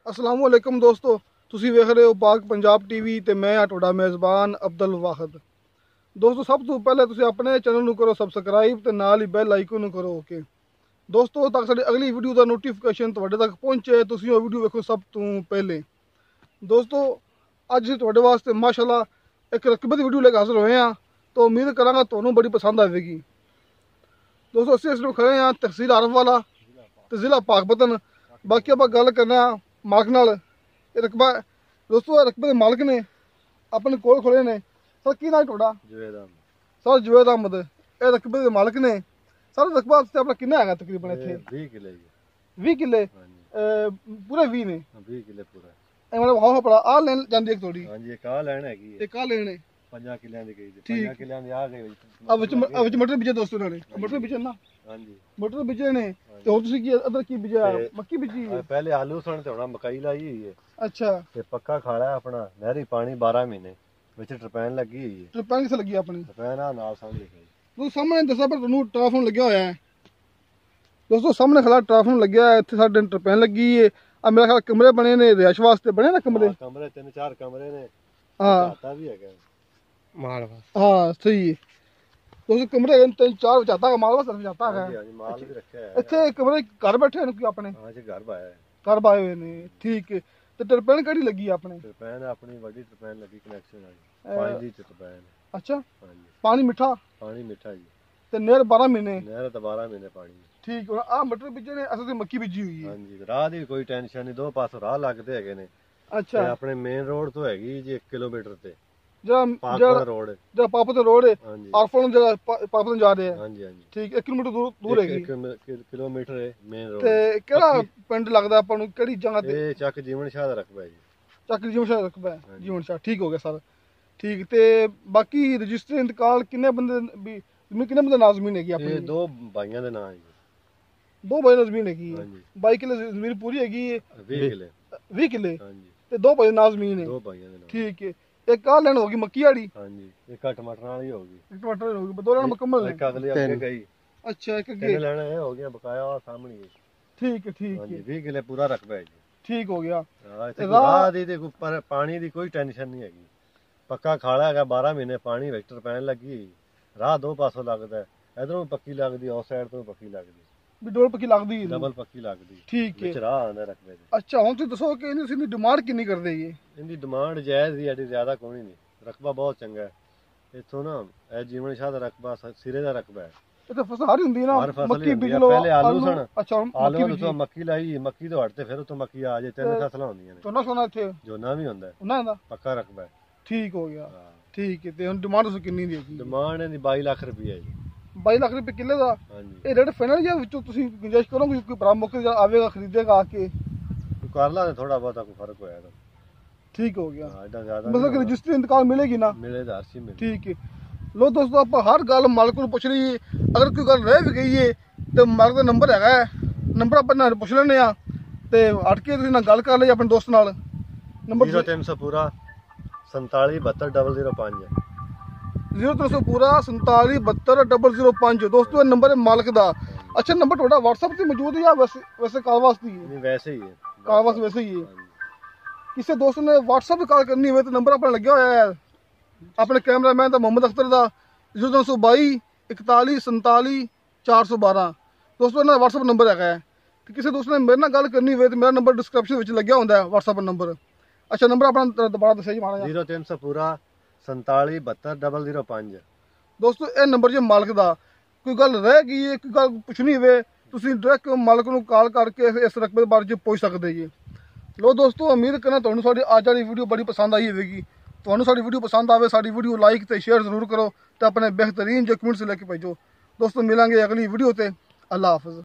अस्सलाम वालेकुम दोस्तों, ਤੁਸੀਂ ਵੇਖ ਰਹੇ ਹੋ ਪਾਕ ਪੰਜਾਬ ਟੀਵੀ ਤੇ ਮੈਂ ਆ ਤੁਹਾਡਾ ਮੇਜ਼ਬਾਨ ਅਬਦੁਲ ਵਾਹਿਦ। ਦੋਸਤੋ, ਸਭ ਤੋਂ ਪਹਿਲੇ ਤੁਸੀਂ ਆਪਣੇ ਚੈਨਲ ਨੂੰ ਕਰੋ ਸਬਸਕ੍ਰਾਈਬ ਤੇ ਨਾਲ ਹੀ ਬੈਲ ਆਈਕਨ ਨੂੰ ਕਰੋ ਓਕੇ ਦੋਸਤੋ, ਤਾਂ ਸਾਡੀ ਅਗਲੀ ਵੀਡੀਓ ਦਾ ਨੋਟੀਫਿਕੇਸ਼ਨ ਤੁਹਾਡੇ ਤੱਕ ਪਹੁੰਚੇ, ਤੁਸੀਂ ਉਹ ਵੀਡੀਓ ਵੇਖੋ ਸਭ ਤੋਂ ਪਹਿਲੇ। ਦੋਸਤੋ, ਅੱਜ ਤੁਹਾਡੇ ਵਾਸਤੇ ਮਾਸ਼ਾਅੱਲਾ ਇੱਕ ਰਕਬੇ ਦੀ ਵੀਡੀਓ ਲੈ ਕੇ ਹਾਜ਼ਰ ਹੋਏ ਹਾਂ, ਤਾਂ ਉਮੀਦ ਕਰਾਂਗਾ ਤੁਹਾਨੂੰ ਬੜੀ ਪਸੰਦ ਆਵੇਗੀ। ਦੋਸਤੋ, ਅਸੀਂ ਇਸ ਨੂੰ ਖੜੇ ਹਾਂ ਤਹਿਸੀਲ ਆਰਫਵਾਲਾ ਤੇ ਜ਼ਿਲ੍ਹਾ ਪਾਕਪਤਨ। ਬਾਕੀ ਆਪਾਂ ਗੱਲ ਕਰਨਾ ਮਾਲਕ ਨਾਲ। ਇਹ ਰਕਬਾ ਦੋਸਤੋ, ਰਕਬੇ ਦੇ ਮਾਲਕ ਨੇ ਆਪਣੇ ਕੋਲ ਖੜੇ ਨੇ। ਸਰ, ਕੀ ਨਾਮ ਤੁਹਾਡਾ? ਜਵੇਦ ਅਹਿਮਦ। ਸਰ ਜਵੇਦ ਅਹਿਮਦ ਇਹ ਰਕਬੇ ਦੇ ਮਾਲਕ ਨੇ। ਸਰ, ਰਕਬਾ ਆਪਣਾ ਕਿੰਨਾ ਹੈਗਾ ਤਕਰੀਬਨ ਇੱਥੇ? 20 ਕਿੱਲੇ ਜੀ। 20 ਕਿੱਲੇ? ਹਾਂਜੀ, ਪੂਰੇ 20 ਨੇ? 20 ਕਿੱਲੇ ਪੂਰਾ। ਇਹ ਮਤਲਬ ਹਾਂ ਪੜਾ ਆ ਲੈਣ ਜਾਂਦੀ ਇੱਕ ਥੋੜੀ? ਹਾਂਜੀ, ਇੱਕ ਆ ਲੈਣ ਹੈਗੀ ਹੈ। ਇੱਕ ਆ ਲੈਣ ਹੈ 5 ਕਿੱਲਿਆਂ ਦੀ ਗਈ। ਠੀਕ। 5 ਕਿੱਲਿਆਂ ਦੀ ਆ ਗਈ ਵਿੱਚ ਮਟਰ ਬੀਜੇ ਦੋਸਤੋ ਇਹਨਾਂ ਨੇ? ਮਟਰ ਬੀਜੇ ਨਾ? ਹਾਂਜੀ, ਮਟਰ ਬੀਜੇ ਨੇ। ਤੇ ਹੁਣ ਤੁਸੀਂ ਕੀ ਅਦਰ ਕੀ ਬੀਜਿਆ? ਮੱਕੀ ਬੀਜੀ ਹੈ? ਪਹਿਲੇ ਆਲੂ ਸਣ ਤੇ ਹੁਣ ਮਕਾਈ ਲਾਈ ਹੋਈ ਹੈ। ਅੱਛਾ। ਤੇ ਪੱਕਾ ਖਾਲਾ ਆਪਣਾ ਨਹਿਰੀ ਪਾਣੀ 12 ਮਹੀਨੇ ਵਿੱਚ ਟਰਪੈਨ ਲੱਗੀ ਹੋਈ ਹੈ। ਟਰਪੈਨ ਕਿੱਥੇ ਲੱਗੀ ਆਪਣੀ? ਟਰਪੈਨ ਆ ਨਾਲ ਸਾਹਮਣੇ ਲਿਖਿਆ ਜੀ। ਤੁਸੀਂ ਸਾਹਮਣੇ ਦੱਸਿਆ ਪਰ ਤੁਹਾਨੂੰ ਟਰਾਫੋਨ ਲੱਗਿਆ ਹੋਇਆ ਹੈ ਦੋਸਤੋ। ਸਾਹਮਣੇ ਖਲਾ ਟਰਾਫੋਨ ਲੱਗਿਆ ਹੈ, ਇੱਥੇ ਸਾਡੇ ਟਰਪੈਨ ਲੱਗੀ ਹੈ। ਆ ਮੇਰਾ ਖਿਆਲ ਕਮਰੇ ਬਣੇ ਨੇ ਰਿਹਾਇਸ਼ ਵਾਸਤੇ, ਬਣੇ ਨਾ ਕਮਰੇ? ਕਮਰੇ 3-4 ਕਮਰੇ ਨੇ। ਹਾਂ, ਝਾਤਾ ਵੀ ਹੈਗਾ ਮਾਲ ਵਾਸਤੇ। ਹਾਂ ਸਹੀ ਹੈ ਦੋਸਤੋ, ਕਮਰੇ ਹੈਗੇ 3-4 ਝਾਤਾ ਮਾਲ ਵਾਸਤੇ ਝਾਤਾ ਹੈ। ਹਾਂਜੀ, ਮਾਲ ਵੀ ਰੱਖਿਆ ਹੈ ਇੱਥੇ ਕਮਰੇ ਘਰ ਬੈਠੇ ਨੇ ਕੋਈ ਆਪਣੇ? ਹਾਂ ਜੀ, ਘਰ ਪਾਇਆ ਹੈ। ਘਰ ਪਾਏ ਹੋਏ ਨੇ, ਠੀਕ ਹੈ। ਤੇ ਟਰਪੈਨ ਕਿਹੜੀ ਲੱਗੀ ਹੈ ਆਪਣੇ? ਟਰਪੈਨ ਆਪਣੀ ਵੱਡੀ ਟਰਪੈਨ ਲੱਗੀ ਕਨੈਕਸ਼ਨ ਵਾਲੀ 5 ਦੀ ਟਰਪੈਨ। ਅੱਛਾ। ਹਾਂਜੀ, ਪਾਣੀ ਮਿੱਠਾ? ਪਾਣੀ ਮਿੱਠਾ ਜੀ। ਤੇ ਨਹਿਰ 12 ਮਹੀਨੇ? ਨਹਿਰ ਤਾਂ 12 ਮਹੀਨੇ ਪਾਣੀ। ਠੀਕ। ਹੁਣ ਆ ਮਟਰ ਬੀਜੇ ਨੇ, ਅਸਲ ਤੇ ਮੱਕੀ ਬੀਜੀ ਹੋਈ ਹੈ। ਹਾਂਜੀ, ਰਾਹ ਦੀ ਕੋਈ ਟੈਨਸ਼ਨ ਨਹੀਂ, ਦੋ ਪਾਸੋਂ ਰਾਹ ਲੱਗਦੇ ਹੈਗੇ ਨੇ। ਅੱਛਾ। ਤੇ ਆਪਣੇ ਮੇਨ ਰੋਡ ਤੋਂ ਹੈਗੀ ਜੀ 1 ਕਿਲੋਮੀਟਰ ਤੇ ਜਿਹੜਾ ਪਾਕਪਤਨ ਰੋਡ। ਜਿਹੜਾ ਪਾਕਪਤਨ ਰੋਡ ਹੈ ਹਾਂਜੀ, ਆਰਫੋਨ ਜਿਹੜਾ ਪਾਕਪਤਨ ਜਾ ਰਿਹਾ ਹੈ। ਹਾਂਜੀ, ਹਾਂਜੀ। ਠੀਕ, 1 ਕਿਲੋਮੀਟਰ ਦੂਰ ਹੈਗੀ। 1 ਕਿਲੋਮੀਟਰ ਹੈ ਮੇਨ ਰੋਡ। ਤੇ ਕਿਹੜਾ ਪਿੰਡ ਲੱਗਦਾ ਆਪਾਂ ਨੂੰ, ਕਿਹੜੀ ਜਗ੍ਹਾ ਤੇ? ਇਹ ਚੱਕ ਜੀਵਨ ਸ਼ਾਹ ਦਾ ਰਕਬਾ ਹੈ ਜੀ। ਚੱਕ ਜੀਵਨ ਸ਼ਾਹ ਰਕਬਾ ਹੈ? ਜੀਵਨ ਸ਼ਾਹ, ਠੀਕ ਹੋ ਗਿਆ ਸਰ। ਠੀਕ। ਤੇ ਬਾਕੀ ਰਜਿਸਟਰ ਇੰਤਕਾਲ ਕਿੰਨੇ ਬੰਦੇ ਵੀ ਕਿੰਨੇ ਬੰਦੇ ਨਾਲ ਜ਼ਮੀਨ ਹੈਗੀ ਆਪਣੀ? ਇਹ 2 ਭਾਈਆਂ ਦੇ ਨਾਂ ਹੈ ਜੀ। 2 ਭਾਈ ਨਾਲ ਜ਼ਮੀਨ ਹੈਗੀ ਹੈ? ਹਾਂਜੀ। 22 ਕਿੱਲੇ ਜ਼ਮੀਨ ਪੂਰੀ ਹੈਗੀ ਹੈ? 20 ਕਿੱਲੇ। 20 ਕਿੱਲੇ? ਹਾਂਜੀ। ਤੇ 2 ਭਾਈ ਨਾਲ ਜ਼ਮੀਨ ਹੈ? 2 ਭਾਈਆਂ ਦੇ ਨਾਂ। ਠੀਕ ਹੈ। ਇੱਕ ਆ ਲੈਣ ਹੋ ਗਈ ਮੱਕੀ ਵਾਲੀ? ਹਾਂਜੀ, ਇੱਕ ਟਮਾਟਰਾਂ ਵਾਲੀ ਹੋ ਗਈ। ਇੱਕ ਟਮਾਟਰ ਹੋ ਗਈ, 2 ਲੈਣ ਮੁਕੰਮਲ ਨੇ? ਇੱਕ ਅਗਲੇ ਅੱਗੇ ਗਈ। ਅੱਛਾ, ਇੱਕ 3 ਅੱਗੇ। ਲੈਣਾ ਇਹ ਹੋ ਗਿਆ ਬਕਾਇਆ ਆ ਸਾਹਮਣੇ ਹੀ। ਠੀਕ ਹੈ, ਠੀਕ ਹਾਂਜੀ, ਹੈ, 20 ਕਿੱਲੇ ਪੂਰਾ ਰਕਬਾ ਹੈ ਜੀ। ਠੀਕ ਹੋ ਗਿਆ। ਇੱਥੇ ਰਾਹ ਦੀ ਤੇ ਉੱਪਰ ਪਾਣੀ ਦੀ ਕੋਈ ਟੈਨਸ਼ਨ ਨਹੀਂ ਹੈਗੀ। ਪੱਕਾ ਖਾਲਾ ਹੈਗਾ, 12 ਮਹੀਨੇ ਪਾਣੀ ਵਿੱਚ ਟਰਪੈਨ ਲੱਗੀ। ਰਾਹ 2 ਪਾਸੋਂ ਲੱਗਦਾ, ਇਧਰੋਂ ਪੱਕੀ ਲੱਗਦੀ, ਉਸ ਸਾਈਡ ਤੋਂ ਪੱਕੀ ਲੱਗਦੀ। ਵੀ ਡੋਲ ਪੱਕੀ ਲੱਗਦੀ ਹੈ? ਡਬਲ ਪੱਕੀ ਲੱਗਦੀ। ਠੀਕ ਹੈ। ਵਿੱਚ ਰਾਹ ਆਉਂਦਾ ਰਕਬੇ ਦੇ। ਅੱਛਾ, ਹੁਣ ਤੁਸੀਂ ਦੱਸੋ ਕਿ ਇਹਦੀ ਡਿਮਾਂਡ ਕਿੰਨੀ ਕਰਦੇ ਜੀ? ਇਹਦੀ ਡਿਮਾਂਡ ਜਾਇਜ਼ ਹੀ ਐਡੀ ਜ਼ਿਆਦਾ ਕੋਈ ਨਹੀਂ। ਰਕਬਾ ਬਹੁਤ ਚੰਗਾ ਹੈ ਇੱਥੋਂ ਨਾ। ਇਹ ਜੀਵਨ ਸ਼ਾਹ ਦਾ ਰਕਬਾ ਸਿਰੇ ਦਾ ਰਕਬਾ ਹੈ। ਇਹ ਤਾਂ ਫਸਲ ਸਾਰੀ ਹੁੰਦੀ ਨਾ, ਮੱਕੀ ਬੀਜ ਲਓ। ਪਹਿਲੇ ਆਲੂ ਸਣ। ਅੱਛਾ, ਆਲੂ ਤੋਂ ਮੱਕੀ ਲਾਈ, ਮੱਕੀ ਤੋਂ ਹਟ ਤੇ ਫਿਰ ਉਤੋਂ ਮੱਕੀ ਆ ਜੇ। 3 ਫਸਲਾਂ ਹੁੰਦੀਆਂ ਨੇ। ਝੋਨਾ ਸੋਨਾ ਇੱਥੇ ਝੋਨਾ ਵੀ ਹੁੰਦਾ ਉਹਨਾਂ ਦਾ? ਪੱਕਾ ਰਕਬਾ ਹੈ। ਠੀਕ ਹੋ ਗਿਆ। ਠੀਕ ਹੈ। ਤੇ ਹੁਣ ਡਿਮਾਂਡ ਦੱਸੋ ਕਿੰਨੀ ਦੀ ਹੈਗੀ? ਡਿਮਾਂਡ ਇਹਦੀ 22 ਲੱਖ ਰੁਪਏ ਹੈ ਜੀ। 22 ਲੱਖ ਰੁਪਏ ਕਿੱਲੇ ਦਾ? ਹਾਂਜੀ। ਇਹ ਰੇਟ ਫਾਈਨਲ ਜਾਂ ਵਿੱਚੋਂ ਤੁਸੀਂ ਗੁੰਜਾਇਸ਼ ਕਰੋਗੇ? ਕੋਈ ਭਰਾ ਮੌਕੇ ਤੇ ਆਵੇਗਾ ਖਰੀਦੇਗਾ ਆ ਕੇ? ਕਰ ਲਾ ਥੋੜਾ ਬਹੁਤਾ ਕੋਈ ਫਰਕ ਹੋਇਆ ਤਾਂ। ਠੀਕ ਹੋ ਗਿਆ। ਐਡਾ ਜ਼ਿਆਦਾ ਮਤਲਬ ਕਿ ਰਜਿਸਟਰੀ ਇੰਤਕਾਲ ਮਿਲੇਗੀ ਨਾ? ਮਿਲੇ ਤਾਂ ਹਰਸ਼ੀ ਮਿਲੇ। ਠੀਕ ਹੈ। ਲੋ ਦੋਸਤੋ, ਆਪਾਂ ਹਰ ਗੱਲ ਮਾਲਕ ਨੂੰ ਪੁੱਛ ਲਈਏ। ਅਗਰ ਕੋਈ ਗੱਲ ਰਹਿ ਵੀ ਗਈ ਹੈ ਤੇ ਮਾਲਕ ਦਾ ਨੰਬਰ ਹੈਗਾ ਹੈ, ਨੰਬਰ ਆਪਾਂ ਨਾਲ ਪੁੱਛ ਲੈਂਦੇ ਆ ਤੇ ਹਟ ਕੇ ਤੁਸੀਂ ਨਾਲ ਗੱਲ ਕਰ ਲਈ ਆਪਣੇ ਦੋਸਤ ਨਾਲ। ਨੰਬਰ 0300 ਪੂਰਾ 47720005 0300 ਪੂਰਾ 47720005 ਦੋਸਤੋ, ਇਹ ਨੰਬਰ ਹੈ ਮਾਲਕ ਦਾ। ਅੱਛਾ, ਨੰਬਰ ਤੁਹਾਡਾ WhatsApp ਤੇ ਮੌਜੂਦ ਹੈ ਜਾਂ ਵੈਸੇ ਕਾਲ ਵਾਸਤੇ ਹੀ ਹੈ? ਨਹੀਂ, ਵੈਸੇ ਹੀ ਹੈ। ਕਾਲ ਵਾਸਤੇ ਵੈਸੇ ਹੀ ਹੈ। ਕਿਸੇ ਦੋਸਤ ਨੇ WhatsApp ਤੇ ਕਾਲ ਕਰਨੀ ਹੋਵੇ ਤਾਂ ਨੰਬਰ ਆਪਣਾ ਲੱਗਿਆ ਹੋਇਆ ਹੈ ਆਪਣੇ ਕੈਮਰਾਮੈਨ ਦਾ, ਮੁਹੰਮਦ ਅਖਤਰ ਦਾ, 0322 41 47 412 ਦੋਸਤੋ, ਇਹਨਾਂ ਦਾ WhatsApp ਨੰਬਰ ਹੈਗਾ ਹੈ। ਤੇ ਕਿਸੇ ਦੋਸਤ ਨੇ ਮੇਰੇ ਨਾਲ ਗੱਲ ਕਰਨੀ ਹੋਵੇ ਤਾਂ ਮੇਰਾ ਨੰਬਰ ਡਿਸਕ੍ਰਿਪਸ਼ਨ ਵਿੱਚ ਲੱਗਿਆ ਹੁੰਦਾ ਹੈ, WhatsApp ਨੰਬਰ। ਅੱਛਾ, ਨੰਬਰ ਆਪਣਾ ਦੁਬਾਰਾ ਦੱਸਿਆ ਜੀ ਮਾੜਾ ਜਿਹਾ। 0300 ਪੂਰਾ 47720005 ਦੋਸਤੋ, ਇਹ ਨੰਬਰ ਜੇ ਮਾਲਕ ਦਾ। ਕੋਈ ਗੱਲ ਰਹਿ ਗਈ ਹੈ, ਕੋਈ ਗੱਲ ਪੁੱਛਣੀ ਹੋਵੇ, ਤੁਸੀਂ ਡਾਇਰੈਕਟ ਮਾਲਕ ਨੂੰ ਕਾਲ ਕਰਕੇ ਇਸ ਰਕਬੇ ਬਾਰੇ ਚ ਪੁੱਛ ਸਕਦੇ ਜੀ। ਲੋ ਦੋਸਤੋ, ਉਮੀਦ ਕਰਨਾ ਤੁਹਾਨੂੰ ਸਾਡੀ ਅੱਜ ਵਾਲੀ ਵੀਡੀਓ ਬੜੀ ਪਸੰਦ ਆਈ ਹੋਵੇਗੀ। ਤੁਹਾਨੂੰ ਸਾਡੀ ਵੀਡੀਓ ਪਸੰਦ ਆਵੇ, ਸਾਡੀ ਵੀਡੀਓ ਲਾਈਕ ਤੇ ਸ਼ੇਅਰ ਜ਼ਰੂਰ ਕਰੋ ਤੇ ਆਪਣੇ ਬਿਹਤਰੀਨ ਜੋ ਕਮੈਂਟਸ ਲੈ ਕੇ ਭੇਜੋ। ਦੋਸਤੋ, ਮਿਲਾਂਗੇ ਅਗਲੀ ਵੀਡੀਓ ਤੇ। ਅੱਲਾ ਹਾਫਿਜ਼।